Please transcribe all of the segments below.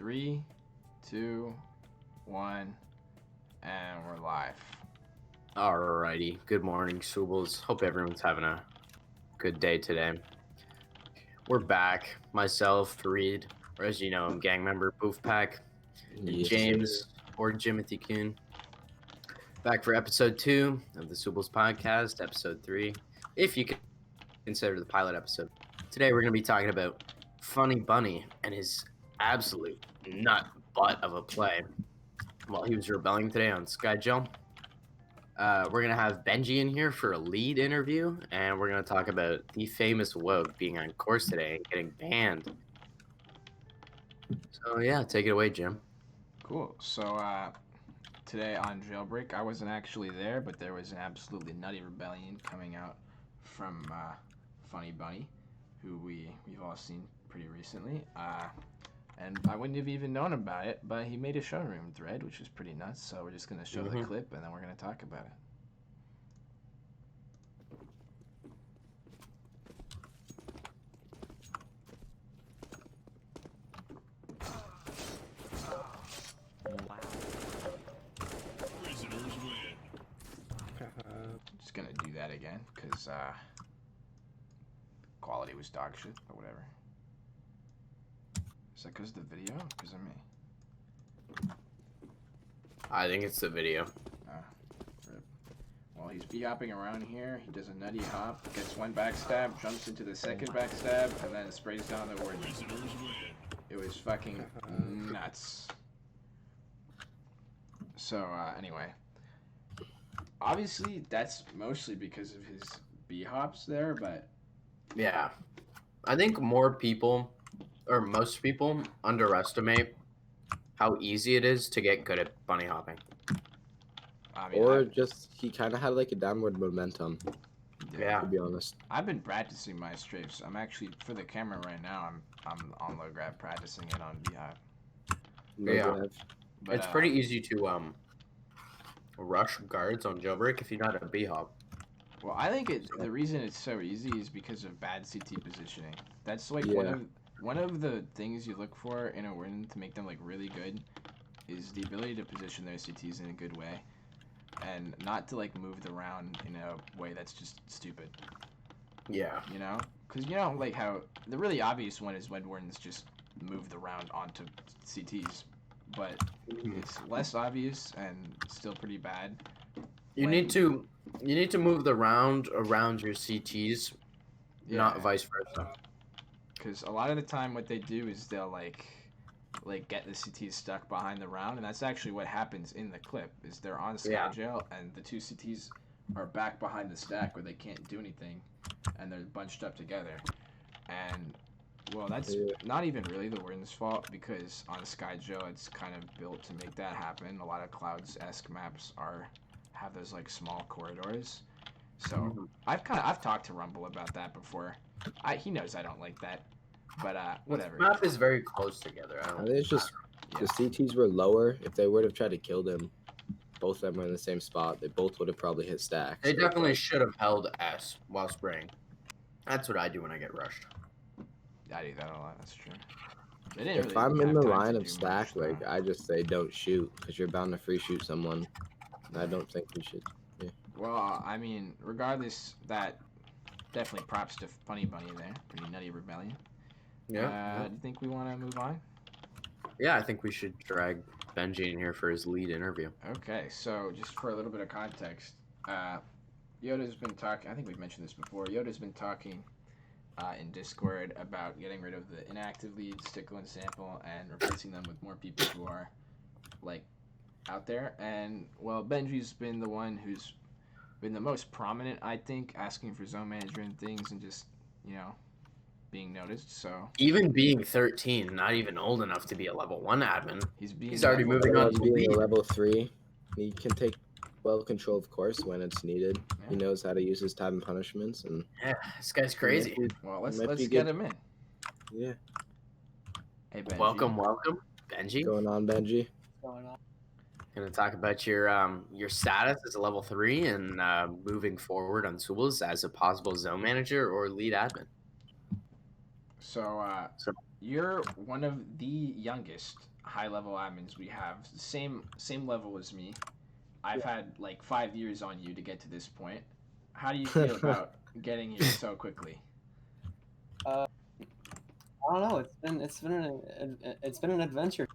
Three, two, one, and we're live. Alrighty. Good morning, Swoobles. Hope everyone's having a good day today. We're back. Myself, Reed, or as you know, I'm gang member Poofpack, and Yes, James, or Jimothy Kuhn. Back for episode 2 of the Swoobles podcast, episode 3, if you can consider the pilot episode. Today we're going to be talking about FunnyBunny and his absolute nut butt of a play while he was rebelling today on Skyjail. We're going to have Benji in here for a lead interview, and we're going to talk about the famous Woke being on course today and getting banned. So, yeah, take it away, Jim. Cool. So, today on Jailbreak, I wasn't actually there, but there was an absolutely nutty rebellion coming out from FunnyBunny, who we've all seen pretty recently. And I wouldn't have even known about it, but he made a showroom thread, which is pretty nuts. So we're just going to show the clip, and then we're going to talk about it. Just gonna do that again because quality was dog shit, but whatever. Is that because of the video? Because of me? I think it's the video. Rip. Well, he's b-hopping around here. He does a nutty hop, gets one backstab, jumps into the second backstab, and then sprays down the word. It was fucking nuts. So, anyway. Obviously, that's mostly because of his b-hops there, but... Yeah. I think more people, or most people, underestimate how easy it is to get good at bunny hopping. I mean, or just he kind of had like a downward momentum. Yeah. To be honest. I've been practicing my strafes. I'm actually, for the camera right now, I'm on low grab practicing it on b-hop. Yeah. But, it's pretty easy to rush guards on Jailbreak if you know how to b-hop. Well, I think the reason it's so easy is because of bad CT positioning. That's like one of the things you look for in a win to make them like really good is the ability to position their CTs in a good way and not to like move the round in a way that's just stupid. Yeah. You know? Because you know like how the really obvious one is when Wardens just move the round onto CTs, but it's less obvious and still pretty bad. You need to move the round around your CTs, not vice versa. Because a lot of the time what they do is they'll like get the CTs stuck behind the round, and that's actually what happens in the clip is they're on Skyjail and the two CTs are back behind the stack where they can't do anything and they're bunched up together. And well, that's not even really the Warden's fault because on Skyjail it's kind of built to make that happen. A lot of Clouds-esque maps have those like small corridors. So I've talked to Rumble about that before. He knows I don't like that, but whatever. The map is very close together. I think it's just the CTs were lower. If they would have tried to kill them, both of them were in the same spot. They both would have probably hit stacks. They definitely should have held S while spraying. That's what I do when I get rushed. I do that a lot. That's true. If I'm in the line of stack, like I just say don't shoot because you're bound to free shoot someone. And I don't think we should. Yeah. Well, I mean, regardless, that definitely props to FunnyBunny there. Pretty nutty rebellion. Yeah. Do you think we want to move on? Yeah, I think we should drag Benji in here for his lead interview. Okay, so just for a little bit of context, Yoda's been talking. I think we've mentioned this before. Yoda's been talking in Discord about getting rid of the inactive leads, Stickle and Sample, and replacing them with more people who are like out there. And well, Benji's been the one who's been the most prominent, I think, asking for zone manager and things, and just being noticed. So even being 13, not even old enough to be a level 1 admin, he's already level moving on to being lead. a level 3. He can take well control, of course, when it's needed. Yeah. He knows how to use his time and punishments, and this guy's crazy. Well, let's get him in. Yeah. Hey, Benji. Welcome, Benji. What's going on, Benji? What's going on? Gonna talk about your status as a level 3 and moving forward on Swoobles as a possible zone manager or lead admin. So you're one of the youngest high level admins we have. Same level as me. I've had like 5 years on you to get to this point. How do you feel about getting here so quickly? Uh, I don't know. It's been an adventure.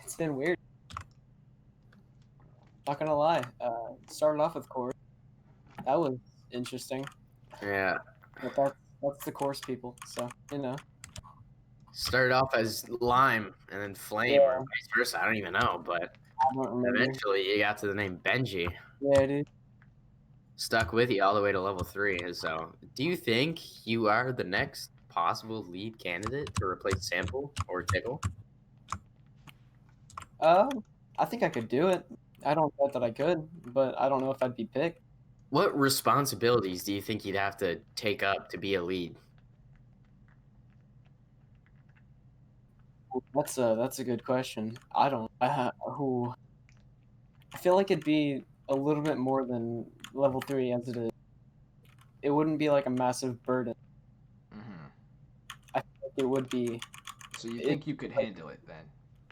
It's been weird. Not gonna lie. Started off with course. That was interesting. Yeah. But that's the course people. So Started off as Lime and then Flame or Yeah. vice versa. I don't even know, but I don't remember. eventually you got to the name Benji. Yeah, dude. Stuck with you all the way to level 3. So, do you think you are the next possible lead candidate to replace Sample or Tickle? I think I could do it. I don't know that I could, but I don't know if I'd be picked. What responsibilities do you think you'd have to take up to be a lead? That's a good question. I don't. Who? I feel like it'd be a little bit more than level 3 as it is. It wouldn't be like a massive burden. Mm-hmm. I feel like it would be. So you think you could handle it then?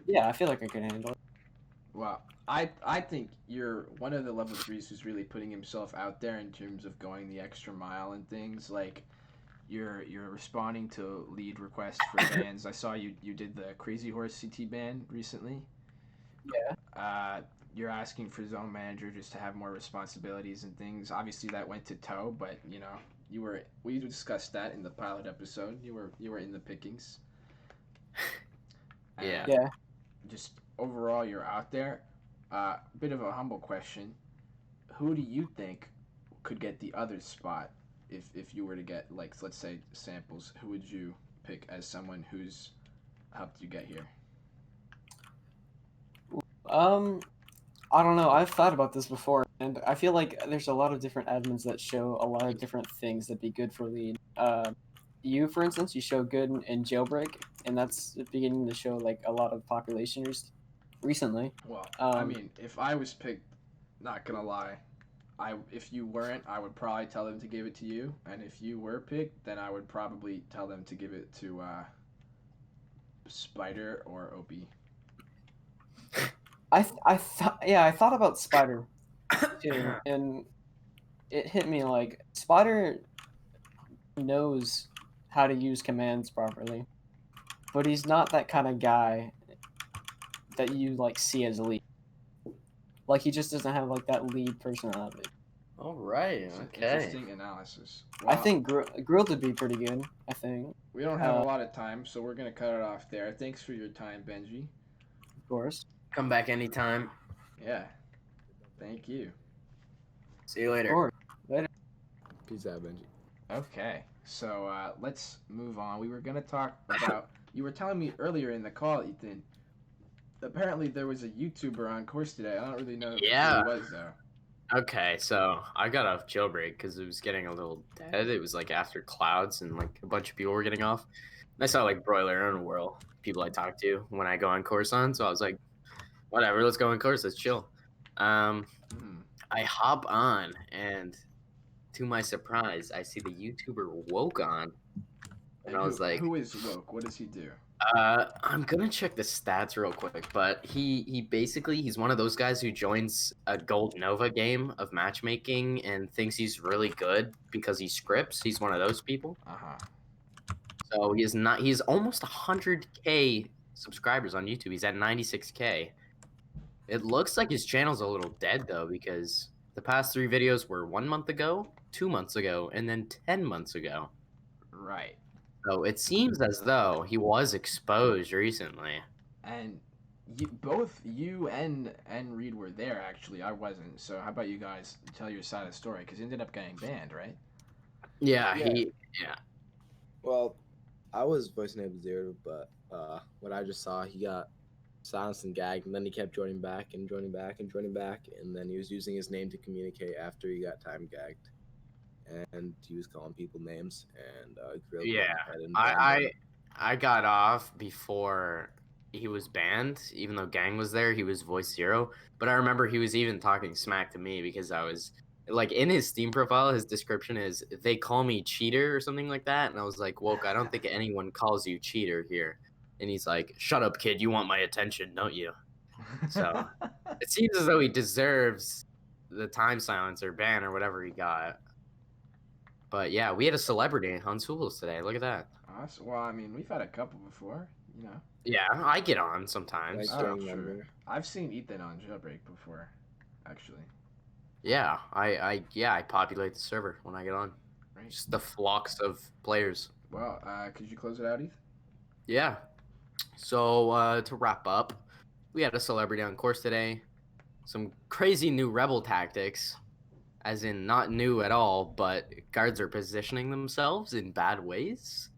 Yeah, I feel like I could handle it. Well, I think you're one of the level 3s who's really putting himself out there in terms of going the extra mile and things. Like you're responding to lead requests for bans. I saw you did the Crazy Horse CT ban recently. Yeah. You're asking for zone manager just to have more responsibilities and things. Obviously that went to toe, but we discussed that in the pilot episode. You were in the pickings. Yeah. Yeah. Just overall, you're out there. Bit of a humble question. Who do you think could get the other spot if you were to get, like, let's say, samples? Who would you pick as someone who's helped you get here? I don't know. I've thought about this before, and I feel like there's a lot of different admins that show a lot of different things that'd be good for lead. You, for instance, you show good in jailbreak, and that's beginning to show like a lot of population recently. Well, I mean, if I was picked, not gonna lie, if you weren't, I would probably tell them to give it to you, and if you were picked, then I would probably tell them to give it to Spider or Opie. I thought about Spider too, and it hit me like Spider knows how to use commands properly, but he's not that kind of guy that you like see as a lead. Like he just doesn't have like that lead personality. All right. It's an Okay. interesting analysis. I Well, think Grilled would be pretty good. I think, we don't have a lot of time, so we're gonna cut it off there. Thanks for your time, Benji. of course. Come back anytime. Yeah. Thank you. See you Of later. course. Peace out, Benji. Okay, so let's move on. We were gonna talk about. You were telling me earlier in the call, Ethan. Apparently, there was a YouTuber on course today. I don't really know Yeah. who it was though. Okay, so I got off jailbreak because it was getting a little dead. It was like after clouds and like a bunch of people were getting off. And I saw like Broiler and Whirl, people I talk to when I go on course on. So I was like, whatever, let's go on course, let's chill. I hop on and to my surprise, I see the YouTuber Woke on. And I was like, who is Woke? What does he do? I'm gonna check the stats real quick, but he basically he's one of those guys who joins a Gold Nova game of matchmaking and thinks he's really good because he scripts. He's one of those people. So he's almost 100K subscribers on YouTube. He's at 96K. It looks like his channel's a little dead though, because the past 3 videos were 1 month ago, 2 months ago, and then 10 months ago. Right. So it seems as though he was exposed recently. And both you and Reed were there, actually. I wasn't. So how about you guys tell your side of the story? Because he ended up getting banned, right? Yeah, Yeah. Well, I was voice enabled 0, but what I just saw, he got silenced and gagged, and then he kept joining back and joining back and joining back, and then he was using his name to communicate after he got time gagged. And he was calling people names and grilled yeah. and banned him. I got off before he was banned, even though Gang was there. He was voice 0, but I remember he was even talking smack to me because I was like in his Steam profile. His description is "they call me cheater" or something like that, and I was like, "Woke, I don't think anyone calls you cheater here." and he's like, "Shut up, kid! You want my attention, don't you?" So it seems as though he deserves the time silence or ban or whatever he got. But yeah, we had a celebrity on Swoobles today. Look at that. Awesome. Well, I mean, we've had a couple before, you know. Yeah, I get on sometimes. Like- Oh, gang sure. member. I've seen Ethan on Jailbreak before, actually. Yeah, I populate the server when I get on. Right. Just the flocks of players. Well, could you close it out, Ethan? Yeah. So to wrap up, we had a celebrity on course today. Some crazy new rebel tactics, as in not new at all, but guards are positioning themselves in bad ways.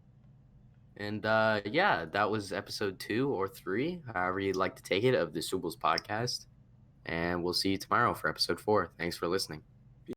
And yeah, that was episode 2 or 3, however you'd like to take it, of the Swoobles podcast. And we'll see you tomorrow for episode 4. Thanks for listening.